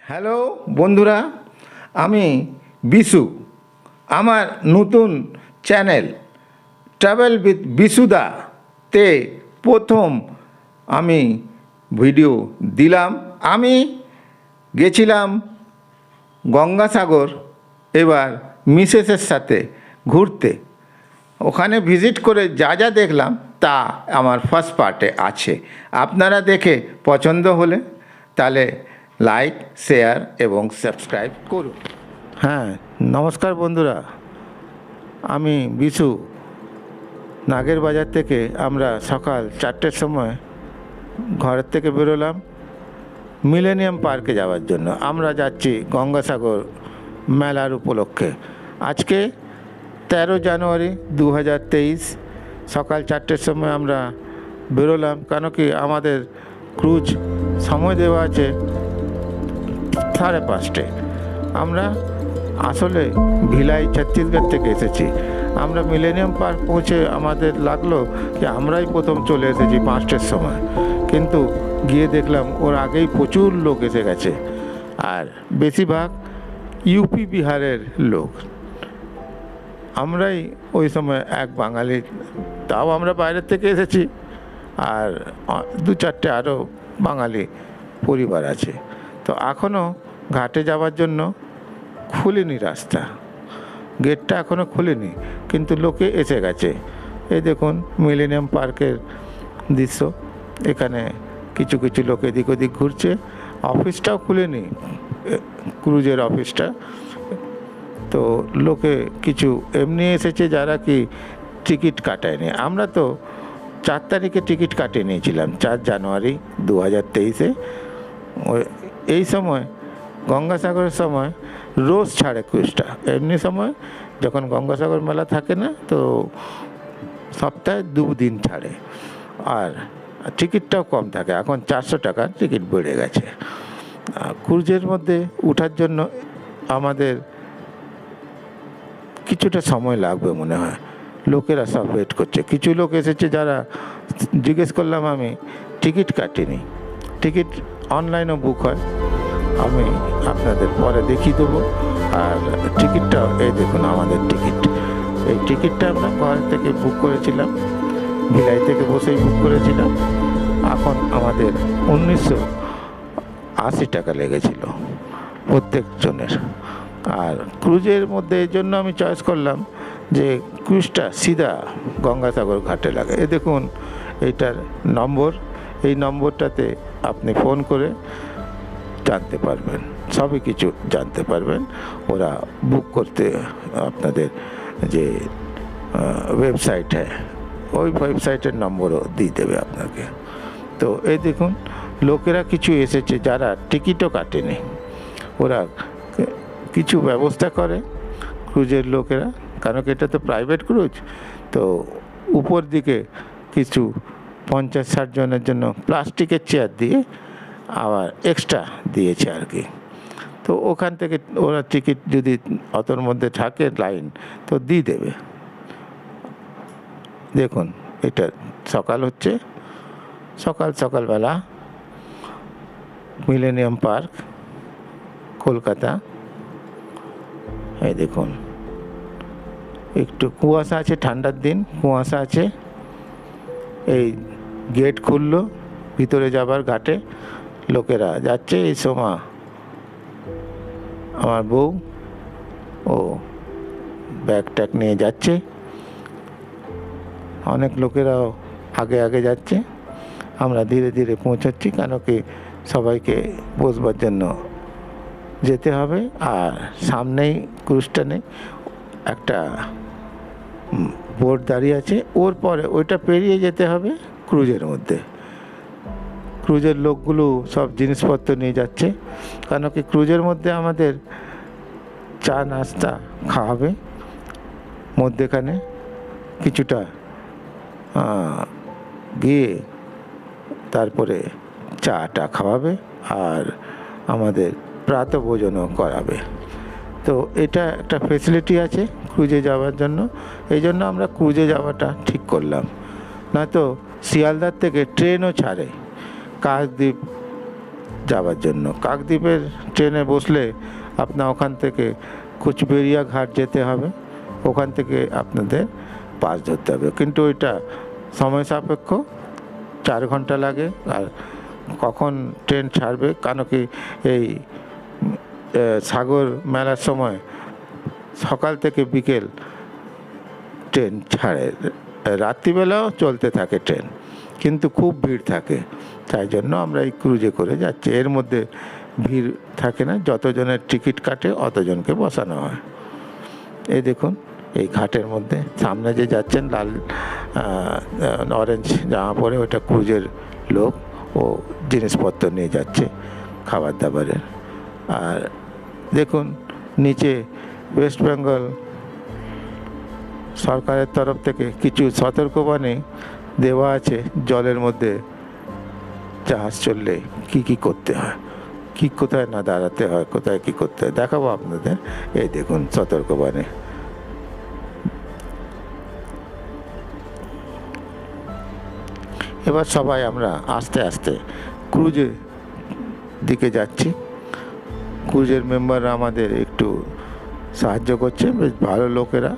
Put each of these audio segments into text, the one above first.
Hello বন্ধুরা, আমি বিশু। আমার নতুন চ্যানেল ট্রাভেল উইথ বিশুদাতে প্রথম আমি ভিডিও দিলাম। আমি গেছিলাম গঙ্গাসাগর এবার মিসেসের সাথে ঘুরতে। ওখানে ভিজিট করে যা যা দেখলাম তা আমার ফার্স্ট পার্টে আছে। আপনারা দেখে পছন্দ হলে তাহলে লাইক, শেয়ার এবং সাবস্ক্রাইব করুন। হ্যাঁ, নমস্কার বন্ধুরা, আমি বিশু। নাগের বাজার থেকে আমরা সকাল 4টের সময় ঘরের থেকে বেরোলাম মিলেনিয়াম পার্কে যাওয়ার জন্য। আমরা যাচ্ছি গঙ্গাসাগর মেলার উপলক্ষে। আজকে 13 জানুয়ারি 2023 সকাল 4টের সময় আমরা বেরোলাম, কেন কি আমাদের ক্রুজ সময় দেওয়া আছে 5:30। আমরা আসলে ভিলাই ছত্তিশগড় থেকে এসেছি। আমরা মিলেনিয়াম পার্ক পৌঁছে আমাদের লাগলো যে আমরাই প্রথম চলে এসেছি 5টের সময়, কিন্তু গিয়ে দেখলাম ওর আগেই প্রচুর লোক এসে গেছে, আর বেশিরভাগ ইউপি বিহারের লোক। আমরাই ওই সময় এক বাঙালি, তাও আমরা বাইরের থেকে এসেছি, আর 2-4টে আরও বাঙালি পরিবার আছে। তো এখনও ঘাটে যাওয়ার জন্য খুলেনি রাস্তা, গেটটা এখনও খুলেনি, কিন্তু লোকে এসে গেছে। এই দেখুন মিলেনিয়াম পার্কের দৃশ্য। এখানে কিছু কিছু লোক এদিক ওদিক ঘুরছে। অফিসটাও খুলেনি, ক্রুজের অফিসটা। তো লোকে কিছু এমনি এসেছে যারা কি টিকিট কাটায়নি। আমরা তো 4 তারিখে টিকিট কাটিয়ে নিয়েছিলাম, 4 জানুয়ারি 2023-এ। এই সময় গঙ্গাসাগরের সময় রোজ ছাড়ে ক্রুজটা। এমনি সময় যখন গঙ্গাসাগর মেলা থাকে না, তো সপ্তাহে 2 দিন ছাড়ে, আর টিকিটটাও কম থাকে। এখন 400 টাকার টিকিট বেড়ে গেছে। ক্রুজের মধ্যে ওঠার জন্য আমাদের কিছুটা সময় লাগবে মনে হয়। লোকেরা সব ওয়েট করছে। কিছু লোক এসেছে যারা জিজ্ঞেস করলাম, আমি টিকিট কাটিনি। টিকিট অনলাইনেও বুক হয়, আমি আপনাদের পরে দেখিয়ে দেবো। আর টিকিটটাও এই দেখুন আমাদের টিকিট। এই টিকিটটা আমরা ঘর থেকে বুক করেছিলাম, ভিলাই থেকে বসেই বুক করেছিলাম। এখন আমাদের 1980 টাকা লেগেছিল প্রত্যেক জনের। আর ক্রুজের মধ্যে এই জন্য আমি চয়েস করলাম যে ক্রুজটা সিধা গঙ্গাসাগর ঘাটে লাগে। এই দেখুন এইটার নম্বর, এই নম্বরটাতে আপনি ফোন করে জানতে পারবেন, সবই কিছু জানতে পারবেন। ওরা বুক করতে আপনাদের যে ওয়েবসাইট ওই ওয়েবসাইটের নম্বরও দিয়ে দেবে আপনাকে। তো এই দেখুন লোকেরা কিছু এসেছে যারা টিকিটও কাটেনি। ওরা কিছু ব্যবস্থা করে ক্রুজের লোকেরা, কারণ এটা তো প্রাইভেট ক্রুজ। তো উপর দিকে কিছু 50-60 জনের জন্য প্লাস্টিকের চেয়ার দিয়ে আবার এক্সট্রা দিয়েছে আর কি। তো ওখান থেকে ওরা টিকিট যদি অতর মধ্যে থাকে লাইন, তো দিয়ে দেবে। দেখুন এটা সকাল হচ্ছে, সকালবেলা মিলেনিয়াম পার্ক কলকাতা। এই দেখুন একটু কুয়াশা আছে, ঠান্ডার দিন কুয়াশা আছে। এই গেট খুললো ভিতরে যাবার ঘাটে, লোকেরা যাচ্ছে। এই সময় আমার বউ ও ব্যাগ ট্যাগ নিয়ে যাচ্ছে। অনেক লোকেরাও আগে আগে যাচ্ছে। আমরা ধীরে ধীরে পৌঁছাচ্ছি, কেন কি সবাইকে বসবার জন্য যেতে হবে। আর সামনেই ক্রুজটা নেই, একটা বোট দাঁড়িয়ে আছে, ওর পরে ওইটা পেরিয়ে যেতে হবে ক্রুজের মধ্যে। ক্রুজের লোকগুলো সব জিনিসপত্র নিয়ে যাচ্ছে, কেন কি ক্রুজের মধ্যে আমাদের চা নাস্তা খাওয়াবে। মধ্যেখানে কিছুটা গিয়ে তারপরে চাটা খাওয়াবে, আর আমাদের প্রাতঃভোজনও করাবে। তো এটা একটা ফেসিলিটি আছে ক্রুজে যাওয়ার জন্য। এই জন্য আমরা ক্রুজে যাওয়াটা ঠিক করলাম। নয়তো শিয়ালদার থেকে ট্রেনও ছাড়ে, কাকদ্বীপ যাওয়ার জন্য। কাকদ্বীপের ট্রেনে বসলে আপনার ওখান থেকে কুচবেড়িয়া ঘাট যেতে হবে, ওখান থেকে আপনাদের বাস ধরতে হবে, কিন্তু ওইটা সময় সাপেক্ষ, 4 ঘন্টা লাগে। আর কখন ট্রেন ছাড়বে, কেন কি এই সাগর মেলার সময় সকাল থেকে বিকেল ট্রেন ছাড়ে, রাত্রিবেলাও চলতে থাকে ট্রেন, কিন্তু খুব ভিড় থাকে। তাই জন্য আমরা এই ক্রুজে করে যাচ্ছি। এর মধ্যে ভিড় থাকে না, যতজনের টিকিট কাটে অতজনকে বসানো হয়। এই দেখুন এই ঘাটের মধ্যে সামনে যে যাচ্ছেন লাল অরেঞ্জ জামা পরে, ওটা ক্রুজের লোক, ও জিনিসপত্র নিয়ে যাচ্ছে খাবার দাবারের। আর দেখুন নিচে ওয়েস্ট বেঙ্গল সরকারের তরফ থেকে কিছু সতর্কবাণী দেওয়া আছে, জলের মধ্যে জাহাজ চললে কি করতে হয়, কোথায় না দাঁড়াতে হয়, কোথায় কি করতে হয়, দেখাবো আপনাদের। এই দেখুন সতর্কবাণী। এবার সবাই আমরা আস্তে আস্তে ক্রুজের দিকে যাচ্ছি। ক্রুজের মেম্বাররা আমাদের একটু সাহায্য করছে, বেশ ভালো লোকেরা,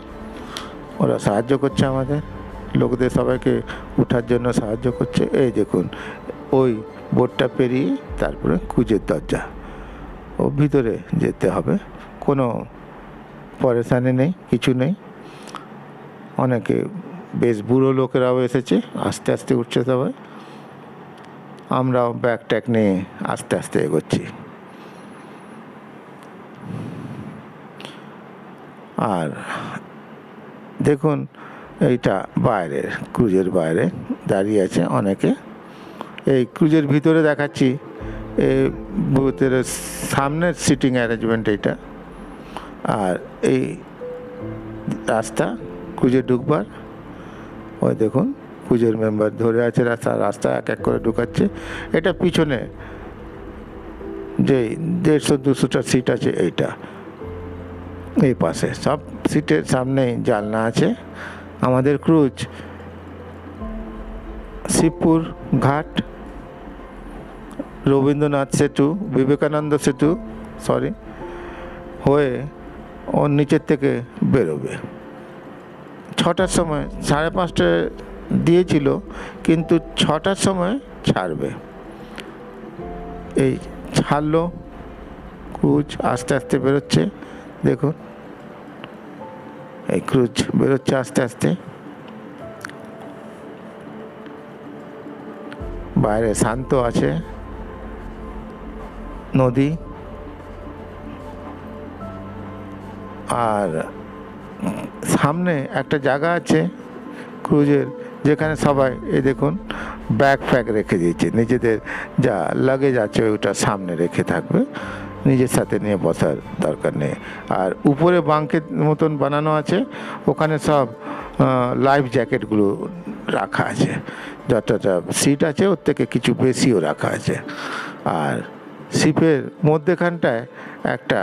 ওরা সাহায্য করছে আমাদের লোকদের, সবাইকে ওঠার জন্য সাহায্য করছে। এই দেখুন ওই বোটটা পেরিয়ে তারপরে ক্রুজের দরজা, ও ভিতরে যেতে হবে, কোনো পরেশানি নেই, কিছু নেই। অনেকে বেশ বুড়ো লোকেরাও এসেছে, আস্তে আস্তে উঠছে সবাই। আমরাও ব্যাগ ট্যাগ নিয়ে আস্তে আস্তে এগোচ্ছি। আর দেখুন এইটা বাইরে, ক্রুজের বাইরে দাঁড়িয়ে আছে অনেকে। এই ক্রুজের ভিতরে দেখাচ্ছি, এই ভিতরে সামনের সিটিং অ্যারেঞ্জমেন্ট এইটা। আর এই রাস্তা ক্রুজে ঢুকবার, ওই দেখুন ক্রুজের মেম্বার ধরে আছে রাস্তা এক এক করে ঢুকাচ্ছে। এটা পিছনে যে 150-200টা সিট আছে, এইটা এই পাশে সব সিটের সামনেই জানলা আছে। আমাদের ক্রুজ শিবপুর ঘাট, রবীন্দ্রনাথ সেতু, বিবেকানন্দ সেতু হয়ে ওর নিচের থেকে বেরোবে। 6টার সময়, 5:30টায় দিয়েছিল, কিন্তু 6টার সময় ছাড়বে। এই ছাড়লো, ক্রুজ আস্তে আস্তে বেরোচ্ছে। দেখুন এই ক্রুজ বেরোচ্ছে আস্তে আস্তে। বাইরে শান্ত আছে নদী, আর সামনে একটা জায়গা আছে ক্রুজের, যেখানে সবাই এই দেখুন ব্যাগ ফ্যাগ রেখে দিয়েছে, নিজেদের যা লাগেজ আছে ওইটা সামনে রেখে থাকবে, নিজের সাথে নিয়ে বসার দরকার নেই। আর উপরে বাঙ্কের মতন বানানো আছে, ওখানে সব লাইফ জ্যাকেটগুলো রাখা আছে, যতটা সিট আছে ওর থেকে কিছু বেশিও রাখা আছে। আর শিপের মধ্যেখানটায় একটা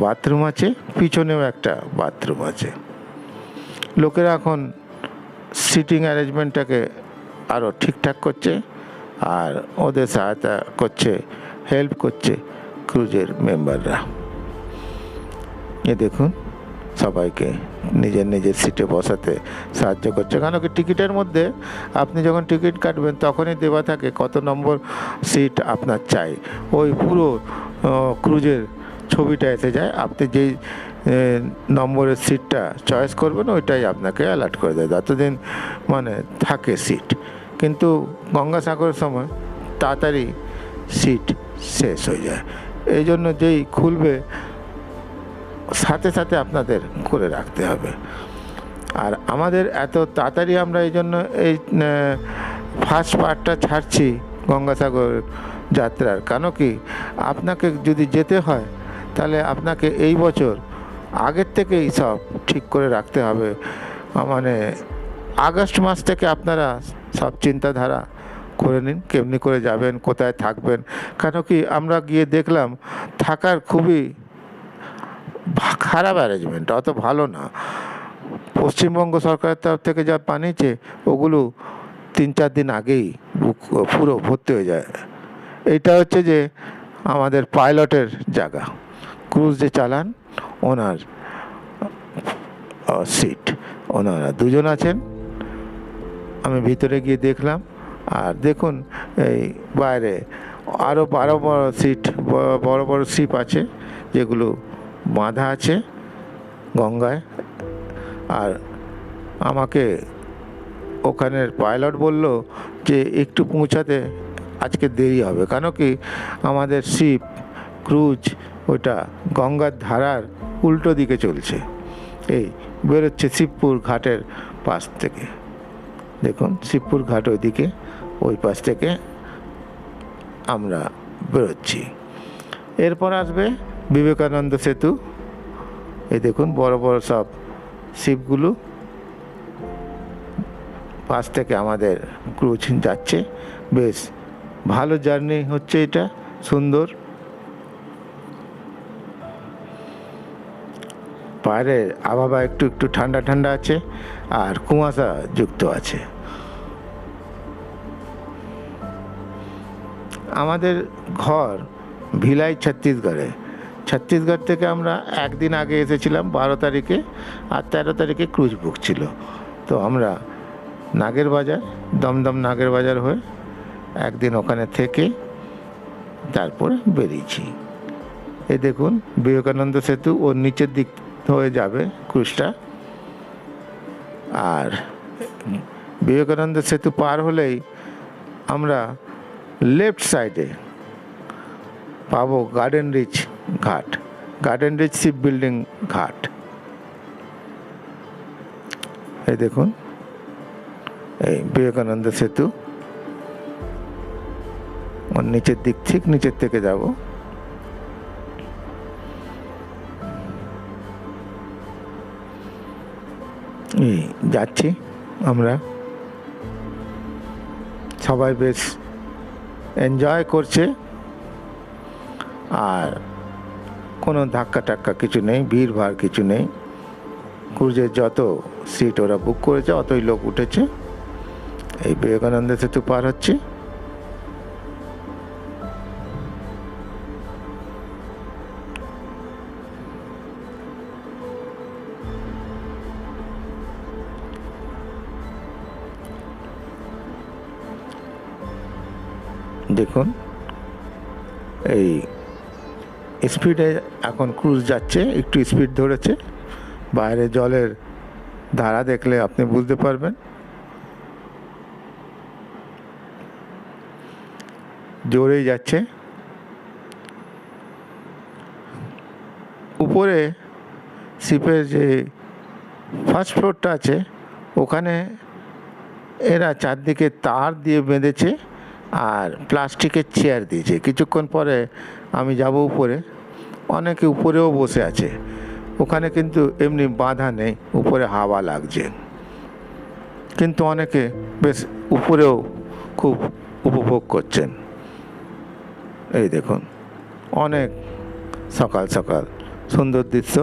বাথরুম আছে, পিছনেও একটা বাথরুম আছে। লোকেরা এখন সিটিং অ্যারেঞ্জমেন্টটাকে আরও ঠিকঠাক করছে, আর ওদের সহায়তা করছে, হেল্প করছে ক্রুজের মেম্বাররা। এ দেখুন সবাইকে নিজের নিজের সিটে বসাতে সাহায্য করছে, কেন কি টিকিটের মধ্যে আপনি যখন টিকিট কাটবেন তখনই দেওয়া থাকে কত নম্বর সিট আপনার চাই, ওই পুরো ক্রুজের ছবিটা এসে যায়। আপনি যেই নম্বরের সিটটা চয়েস করবেন ওইটাই আপনাকে অ্যালার্ট করে দেয়, যতদিন মানে থাকে সিট। কিন্তু গঙ্গাসাগরের সময় তাড়াতাড়ি সিট শেষ হয়ে যায়, এই জন্য যেই খুলবে সাথে সাথে আপনাদের করে রাখতে হবে। আর আমাদের এত তাড়াতাড়ি আমরা এই জন্য এই ফার্স্ট পার্টটা ছাড়ছি গঙ্গাসাগর যাত্রার, কেন কি আপনাকে যদি যেতে হয় তাহলে আপনাকে এই বছর আগের থেকেই সব ঠিক করে রাখতে হবে। মানে আগস্ট মাস থেকে আপনারা সব চিন্তাধারা করে নিন, কেমনি করে যাবেন, কোথায় থাকবেন। কেন কি আমরা গিয়ে দেখলাম থাকার খুবই খারাপ অ্যারেঞ্জমেন্ট, অত ভালো না। পশ্চিমবঙ্গ সরকারের তরফ থেকে যা বানিয়েছে ওগুলো 3-4 দিন আগেই পুরো ভর্তি হয়ে যায় এইটা হচ্ছে যে আমাদের পাইলটের জায়গা, ক্রুজ যে চালান ওনার সিট। ওনারা দুজন আছেন, আমি ভিতরে গিয়ে দেখলাম। আর দেখুন এই বাইরে আরও বড় বড় সিট, বড় বড় শিপ আছে যেগুলো বাঁধা আছে গঙ্গায়। আর আমাকে ওখানের পাইলট বলল যে একটু পৌঁছাতে আজকে দেরি হবে, কেন কি আমাদের শিপ ক্রুজ ওইটা গঙ্গার ধারার উল্টো দিকে চলছে। এই বেরোচ্ছে শিবপুর ঘাটের পাশ থেকে, দেখুন শিবপুর ঘাট ওইদিকে, ওই পাশ থেকে আমরা বেরোচ্ছি। এরপর আসবে বিবেকানন্দ সেতু। এই দেখুন বড় বড় সব শিপগুলো পাশ থেকে আমাদের ক্রুজ যাচ্ছে। বেশ ভালো জার্নি হচ্ছে, এটা সুন্দর। বাইরের আবহাওয়া একটু একটু ঠান্ডা ঠান্ডা আছে আর কুয়াশা যুক্ত আছে। আমাদের ঘর ভিলাই ছত্তিশগড়ে। ছত্তিশগড় থেকে আমরা একদিন আগে এসেছিলাম 12 তারিখে, আর 13 তারিখে ক্রুজ বুক ছিল। তো আমরা নাগের বাজার, দমদম নাগের বাজার হয়ে একদিন ওখানে থেকে তারপরে বেরিয়েছি। এই দেখুন বিবেকানন্দ সেতু, ওর নিচের দিক হয়ে যাবে ক্রুজটা। আর বিবেকানন্দ সেতু পার হলেই আমরা লেফট সাইডে পাবো গার্ডেন রিচ ঘাট, গার্ডেন রিচ শিপ বিল্ডিং ঘাট। এই দেখুন এই বিবেকানন্দ সেতু, ওর নিচের দিক, ঠিক নিচের থেকে যাব। এই যাচ্ছি আমরা, সবাই বেশ এনজয় করছে। আর কোনো ধাক্কা টাক্কা কিছু নেই, ভিড় ভাড় কিছু নেই। ক্রুজের যত সিট ওরা বুক করেছে অতই লোক উঠেছে। এই বিবেকানন্দ সেতু পার হচ্ছে। দেখুন এই স্পিডে এখন ক্রুজ যাচ্ছে, একটু স্পিড ধরেছে। বাইরে জলের ধারা দেখলে আপনি বুঝতে পারবেন। জোরেই যাচ্ছে। উপরে শিপের যে ফার্স্ট ফ্লোরটা আছে ওখানে এরা চারদিকে তার দিয়ে বেঁধেছে আর প্লাস্টিকের চেয়ার দিয়েছে। কিছুক্ষণ পরে আমি যাব উপরে, অনেকে উপরেও বসে আছে। ওখানে কিন্তু এমনি বাঁধা নেই, উপরে হাওয়া লাগছে, কিন্তু অনেকে বেশ উপরেও খুব উপভোগ করছেন। এই দেখুন অনেক সকাল সকাল সুন্দর দৃশ্য।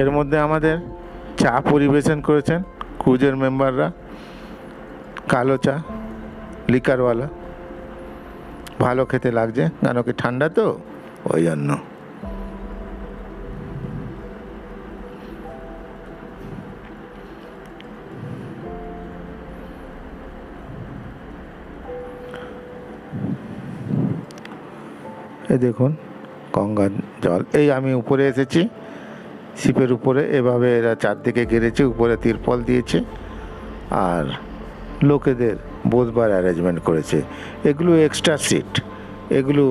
এর মধ্যে আমাদের চা পরিবেশন করেছেন ক্রুজের মেম্বাররা, কালো চা লিকারওয়ালা। ভালো খেতে লাগছে, কেন কি ঠান্ডা তো ওই জন্য। এই দেখুন গঙ্গার জল। এই আমি উপরে এসেছি, শিপের উপরে এভাবে এরা চারদিকে ঘিরেছে, উপরে তিরপল দিয়েছে আর লোকেদের বসবার অ্যারেঞ্জমেন্ট করেছে। এগুলো এক্সট্রা সিট, এগুলো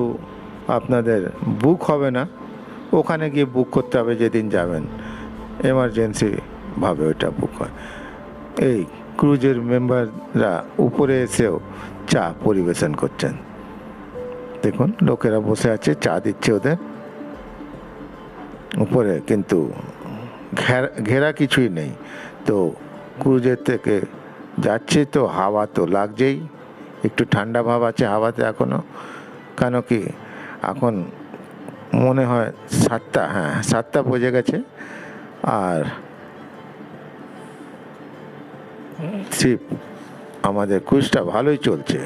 আপনাদের বুক হবে না, ওখানে গিয়ে বুক করতে হবে যেদিন যাবেন, এমার্জেন্সিভাবে ওইটা বুক হয়। এই ক্রুজের মেম্বাররা উপরে এসেও চা পরিবেশন করছেন। দেখুন লোকেরা বসে আছে, চা দিচ্ছে ওদের উপরে, কিন্তু ঘেরা কিছুই নেই। তো ক্রুজের থেকে যাচ্ছে তো হাওয়া তো লাগছেই, একটু ঠান্ডা ভাব আছে হাওয়াতে এখনও। কেন কি এখন মনে হয় 7টা, হ্যাঁ 7টা বেজে গেছে। আর শিপ আমাদের ক্রুজটা ভালোই চলছে,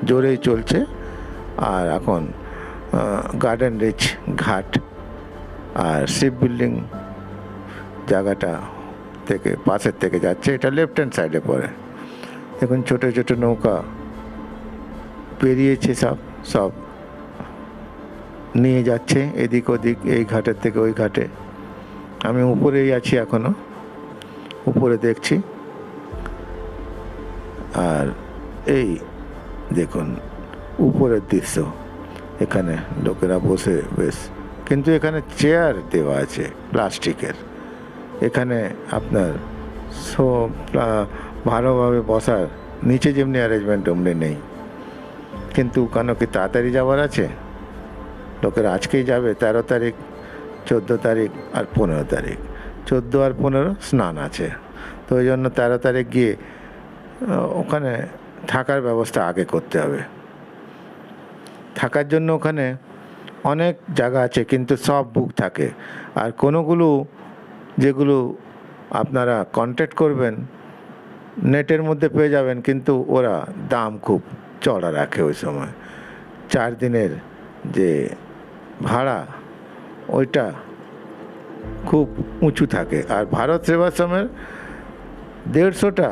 জোরেই চলছে। আর এখন গার্ডেন রিচ ঘাট আর শিপ বিল্ডিং জায়গাটা থেকে পাশের থেকে যাচ্ছে, এটা লেফট হ্যান্ড সাইডে পড়ে। দেখুন ছোট ছোট নৌকা পেরিয়েছে, সব সব নিয়ে যাচ্ছে এদিক ওদিক, এই ঘাটের থেকে ওই ঘাটে। আমি উপরেই আছি এখনো, উপরে দেখছি। আর এই দেখুন উপরের দৃশ্য, এখানে লোকেরা বসে বেশ, কিন্তু এখানে চেয়ার দেওয়া আছে প্লাস্টিকের। এখানে আপনার সব ভালোভাবে বসার, নিচে যেমনি অ্যারেঞ্জমেন্ট অমনি নেই। কিন্তু কেন কি তাড়াতাড়ি যাওয়ার আছে, লোকেরা আজকেই যাবে। 13 তারিখ, 14 তারিখ আর 15 তারিখ, 14 আর 15 স্নান আছে। তো ওই জন্য 13 তারিখ গিয়ে ওখানে থাকার ব্যবস্থা আগে করতে হবে। থাকার জন্য ওখানে অনেক জায়গা আছে, কিন্তু সব বুক থাকে। আর কোনোগুলো যেগুলো আপনারা কন্ট্যাক্ট করবেন নেটের মধ্যে পেয়ে যাবেন, কিন্তু ওরা দাম খুব চড়া রাখে ওই সময়। 4 দিনের যে ভাড়া ওইটা খুব উঁচু থাকে। আর ভারত সেবাশ্রমের 150টা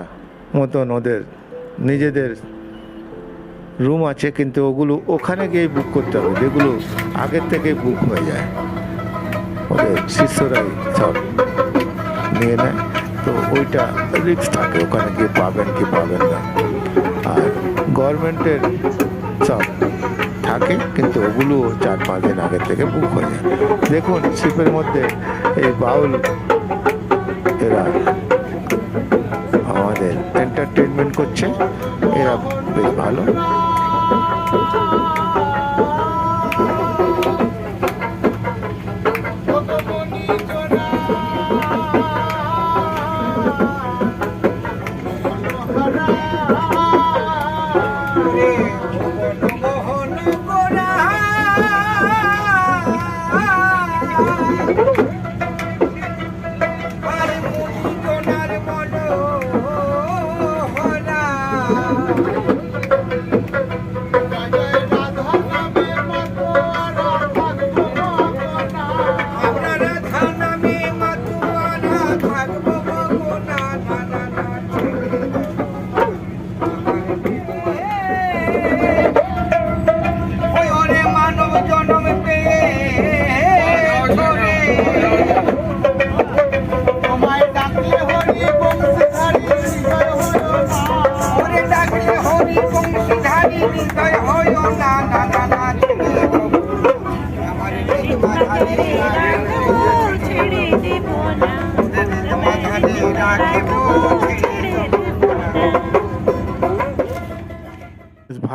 মতন ওদের নিজেদের রুম আছে, কিন্তু ওগুলো ওখানে গিয়ে বুক করতে হবে, যেগুলো আগের থেকে বুক হয়ে যায়, ওদের শিষ্যরাই সব নিয়ে নেয়। তো ওইটা রিস্ক থাকে, ওখানে গিয়ে পাবেন কি পাবেন না। আর গভর্নমেন্টের সব থাকে, কিন্তু ওগুলো 4-5 দিন আগের থেকে বুক হয়ে যায়। দেখুন শিপের মধ্যে এই বাউল এরা আমাদের এন্টারটেনমেন্ট করছে, এরা বেশ ভালো।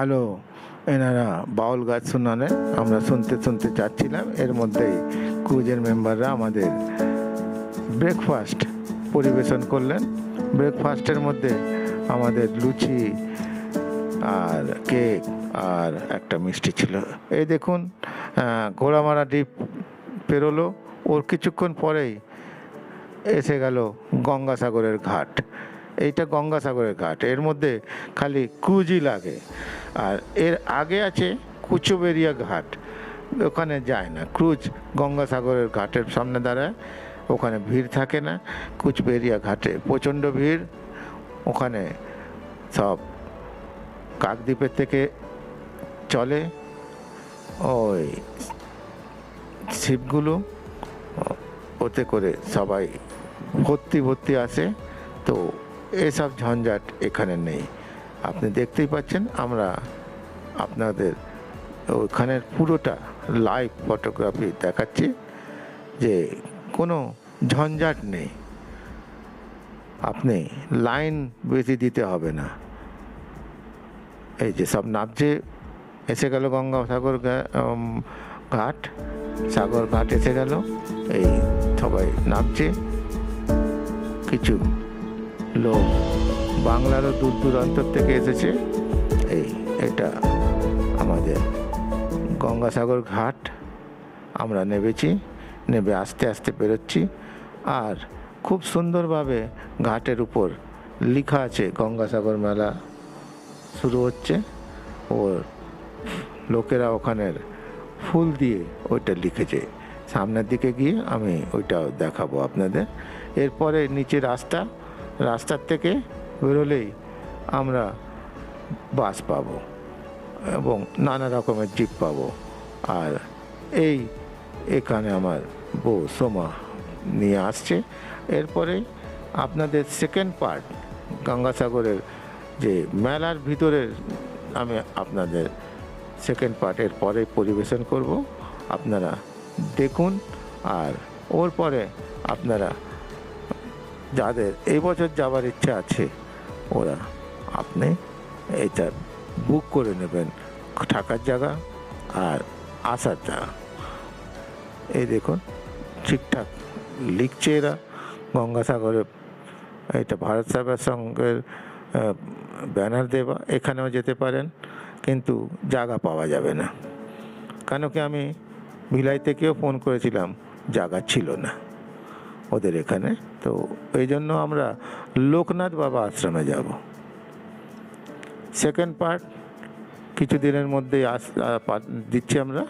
ভালো এনারা বাউল গাছ শোনানে আমরা শুনতে শুনতে যাচ্ছিলাম। এর মধ্যেই ক্রুজের মেম্বাররা আমাদের ব্রেকফাস্ট পরিবেশন করলেন। ব্রেকফাস্টের মধ্যে আমাদের লুচি আর কেক আর একটা মিষ্টি ছিল। এই দেখুন ঘোড়ামারা দ্বীপ পেরোলো, ওর কিছুক্ষণ পরেই এসে গেল গঙ্গাসাগরের ঘাট। এইটা গঙ্গাসাগরের ঘাট, এর মধ্যে খালি ক্রুজই লাগে। আর এর আগে আছে কুচবেরিয়া ঘাট, ওখানে যায় না ক্রুজ। গঙ্গাসাগরের ঘাটের সামনে দাঁড়ায়, ওখানে ভিড় থাকে না। কুচবেরিয়া ঘাটে প্রচণ্ড ভিড়। ওখানে সব কাকদ্বীপের থেকে চলে ওই শিপগুলো, ওতে করে সবাই ভর্তি আসে। তো এসব ঝঞ্ঝাট এখানে নেই। আপনি দেখতেই পাচ্ছেন, আমরা আপনাদের ওইখানের পুরোটা লাইভ ফটোগ্রাফি দেখাচ্ছি, যে কোনো ঝঞ্ঝাট নেই। আপনি লাইন বেশি দিতে হবে না। এই যে সব নামছে, এসে গেল গঙ্গাসাগর ঘাট, সাগর ঘাট এসে গেল। এই সবাই নামছে। কিছু লোক বাংলারও দূর দূরান্তর থেকে এসেছে। এটা আমাদের গঙ্গাসাগর ঘাট। আমরা নেমেছি, নেমে আস্তে আস্তে বেরোচ্ছি। আর খুব সুন্দরভাবে ঘাটের উপর লেখা আছে গঙ্গাসাগর মেলা শুরু হচ্ছে। ওর লোকেরা ওখানের ফুল দিয়ে ওইটা লিখেছে। সামনের দিকে গিয়ে আমি ওইটাও দেখাবো আপনাদের। এরপরে নিচে রাস্তার থেকে বেরোলেই আমরা বাস পাবো এবং নানা রকমের জিপ পাবো। আর এখানে আমার বউ সোমা নিয়ে আসছে। এরপরে আপনাদের সেকেন্ড পার্ট গঙ্গাসাগরের যে মেলার ভিতরের আমি আপনাদের সেকেন্ড পার্টের পরে পরিবেশন করব। আপনারা দেখুন। আর ওর পরে আপনারা যাদের এই বছর যাওয়ার ইচ্ছা আছে আপনি এটা বুক করে নেবেন, থাকার জায়গা আর আসার জায়গা। এই দেখুন ঠিকঠাক লিখছে এরা গঙ্গাসাগরে। এটা ভারত সেবার সঙ্গের ব্যানার দেওয়া। এখানেও যেতে পারেন, কিন্তু জায়গা পাওয়া যাবে না। কেন কি আমি ভিলাই থেকেও ফোন করেছিলাম, জায়গা ছিল না ওদের এখানে। তো এই জন্য আমরা লোকনাথ বাবা আশ্রমে যাব। সেকেন্ড পার্ট কিছু দিনের মধ্যেই দিচ্ছি আমরা।